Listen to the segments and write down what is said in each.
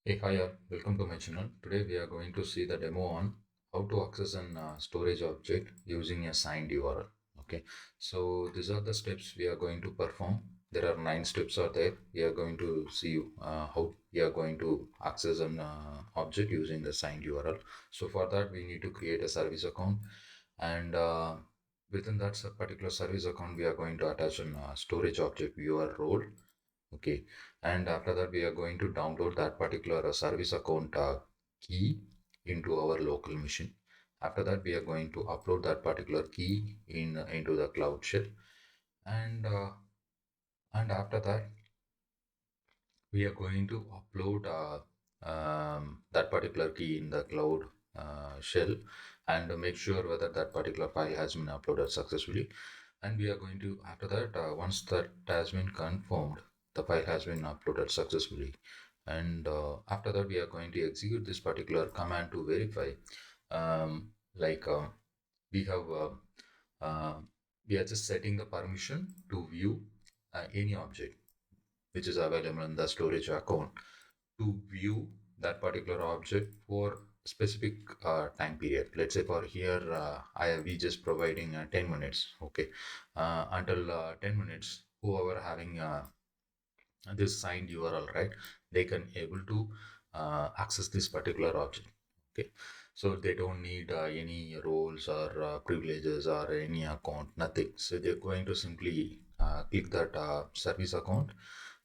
Hey, hi, welcome to my channel. Today we are going to see the demo on how to access an storage object using a signed URL. Okay, so these are the steps we are going to perform. There are 9 steps are there. We are going to see how we are going to access an object using the signed URL. So for that we need to create a service account, and within that particular service account we are going to attach an storage object viewer role. Okay, and after that we are going to download that particular service account key into our local machine. After that we are going to upload that particular key into the cloud shell, and after that we are going to upload that particular key in the cloud shell, and make sure whether that particular file has been uploaded successfully. And we are going to, after that, once that has been confirmed, the file has been uploaded successfully, and after that we are going to execute this particular command to verify, like we have uh, we are just setting the permission to view any object which is available in the storage account, to view that particular object for specific time period. Let's say for here we just providing 10 minutes. Okay, until 10 minutes whoever having this signed URL, right, they can able to access this particular object. Okay, so they don't need any roles or privileges or any account, nothing. So they're going to simply click that service account,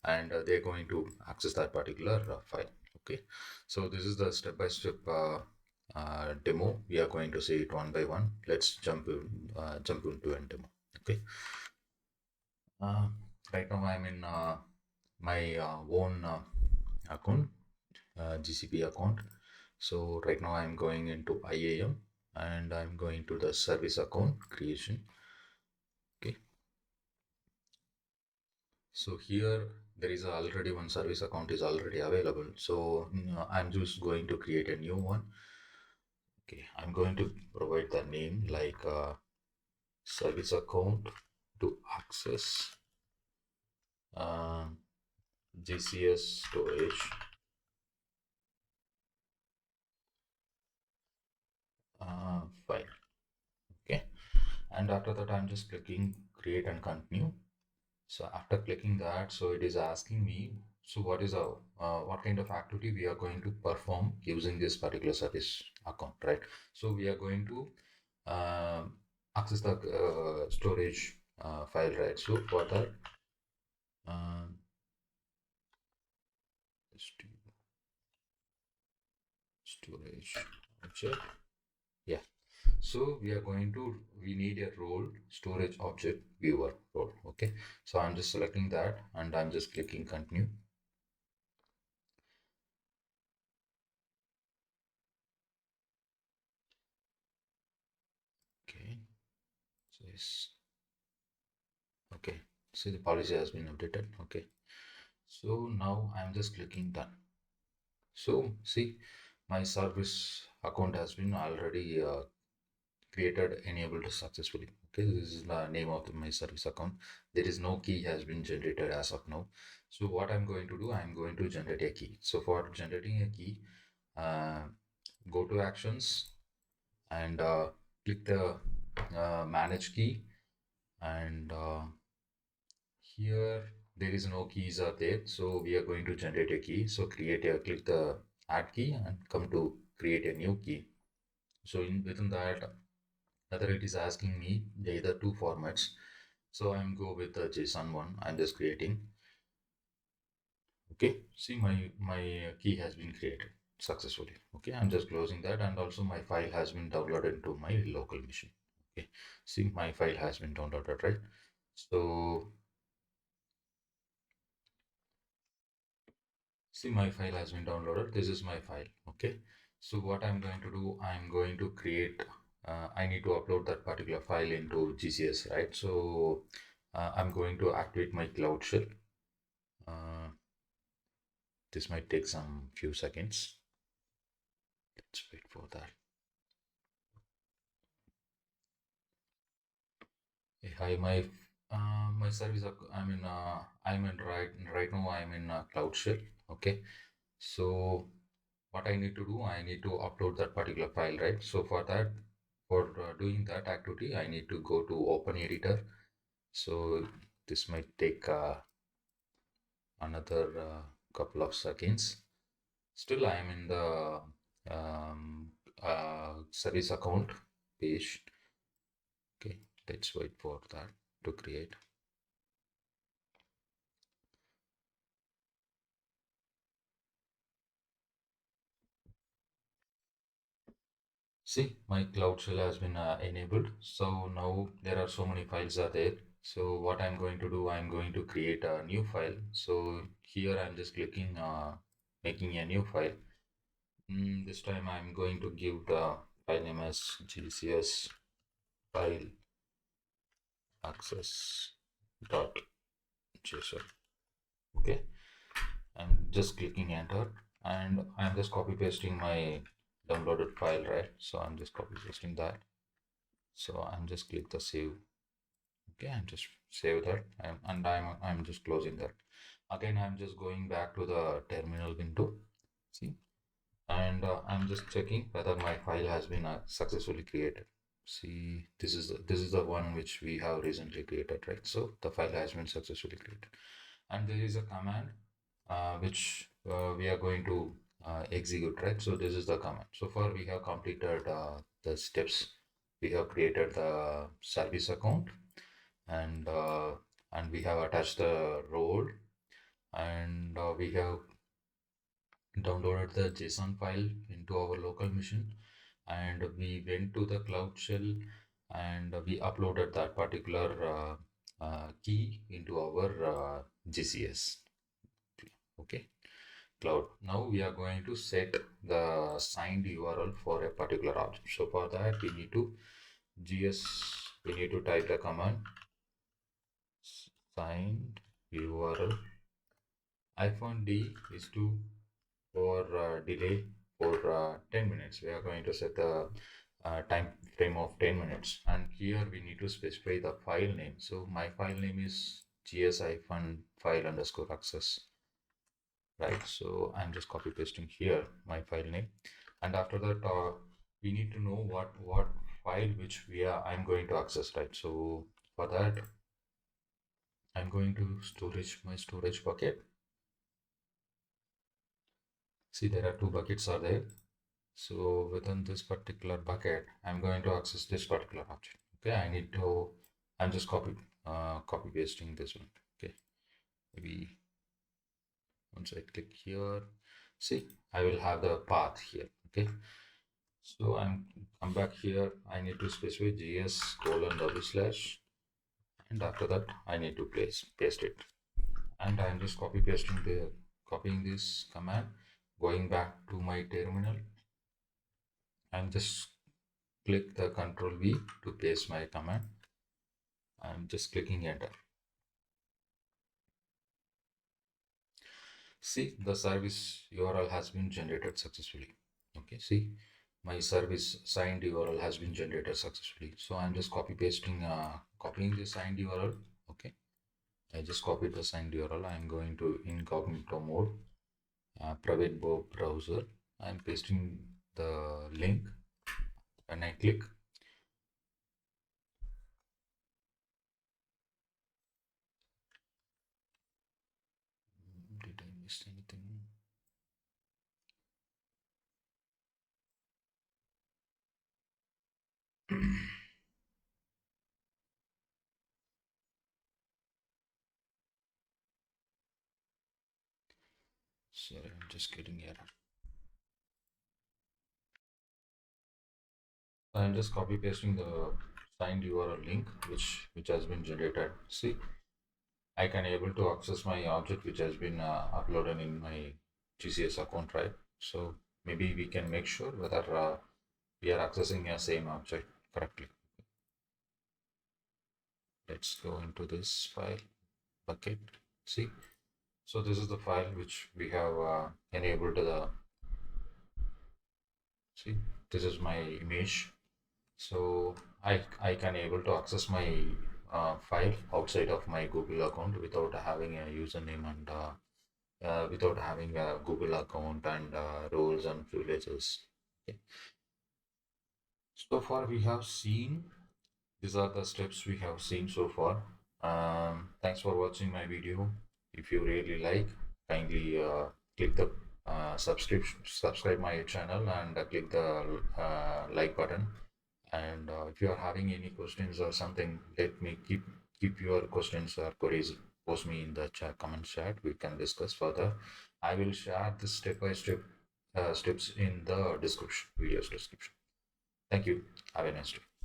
and they're going to access that particular file. Okay, so this is the step-by-step demo. We are going to see it one by one. Let's jump into a demo. Okay, uh, right now I'm in my own account, GCP account. So right now I'm going into IAM, and I'm going to the service account creation. Okay, so here there is already one service account is already available. So I'm just going to create a new one. Okay, I'm going to provide the name like service account to access uh, GCS storage file. Okay, and after that I'm just clicking create and continue. So after clicking that, so it is asking me, so what is our what kind of activity we are going to perform using this particular service account, right? So we are going to access the storage file, right? So for that, uh, storage object, yeah. So we are going to, we need a role storage object viewer role. Okay, so I'm just selecting that and I'm just clicking continue. Okay, so yes. Okay, see the policy has been updated. Okay, so now I'm just clicking done. So see, my service account has been already created, enabled successfully. Okay, this is the name of my service account. There is no key has been generated as of now. So what I'm going to do, I'm going to generate a key. So for generating a key, uh, go to actions, and click the manage key, and here there is no keys are there, so we are going to generate a key. So click the add key and come to create a new key. So within that, whether it is asking me either two formats, so I'm go with the JSON one. I'm just creating. Okay, see my key has been created successfully. Okay, I'm just closing that, and also my file has been downloaded into my local machine. Okay, see my file has been downloaded, right? So see, my file has been downloaded. This is my file. Okay. So what I'm going to do, I'm going to create, I need to upload that particular file into GCS, right? So I'm going to activate my cloud shell. Uh, this might take some few seconds. Let's wait for that. Hey, hi, my service. I'm in right now. I'm in cloud shell. Okay. So what I need to do, I need to upload that particular file, right? So for that, for doing that activity, I need to go to open editor. So this might take another couple of seconds. Still, I am in the service account page. Okay, let's wait for that to create. See, my cloud shell has been enabled. So now there are so many files are there. So what I'm going to do, I'm going to create a new file. So here I'm just clicking making a new file. This time I'm going to give the file name as gcs file access.json. Okay, I'm just clicking enter and I'm just copy pasting my downloaded file, right? So I'm just copy pasting that. So I'm just click the save. Okay, I'm just save that and I'm just closing that. Again, I'm just going back to the terminal window. See, and I'm just checking whether my file has been successfully created. See, this is the one which we have recently created, right? So the file has been successfully created, and there is a command which we are going to execute, right? So this is the command. So far we have completed the steps. We have created the service account, and uh, and we have attached the role, and we have downloaded the JSON file into our local machine, and we went to the cloud shell, and we uploaded that particular key into our GCS. Okay, cloud. Now we are going to set the signed URL for a particular object. So for that we need to gs we need to type the command signed URL. -d is to for delay for 10 minutes. We are going to set the time frame of 10 minutes, and here we need to specify the file name. So my file name is gs-file underscore access, right? So I'm just copy pasting here my file name, and after that we need to know what file which I'm going to access, right? So for that I'm going to my storage bucket. See, there are two buckets are there. So within this particular bucket, I'm going to access this particular object. Okay, I'm just copy pasting this one. Okay, maybe once I click here, see, I will have the path here. Okay, so come back here. I need to specify gs:/, and after that, I need to paste it. And I'm just copying this command, going back to my terminal, and just click the Control V to paste my command. I'm just clicking enter. See, the service URL has been generated successfully. Okay, see, my service signed URL has been generated successfully. So I'm just copying the signed URL. Okay, I just copied the signed URL. I'm going to incognito mode, private browser. I'm pasting the link. When I click, did I miss anything? Sorry, I'm just getting error. I'm just copy pasting the signed URL link which has been generated. See, I can able to access my object which has been uploaded in my GCS account, right? So maybe we can make sure whether we are accessing a same object correctly. Let's go into this file bucket. See, so this is the file which we have enabled to the. See, this is my image. So I can able to access my file outside of my Google account without having a username and without having a Google account and roles and privileges. Okay. So far, we have seen these are the steps we have seen so far. Thanks for watching my video. If you really like, kindly click the subscribe my channel and click the like button. And if you are having any questions or something, let me keep your questions or queries. Post me in the comment chat. We can discuss further. I will share the step by step steps in the description, video's description. Thank you. Have a nice day.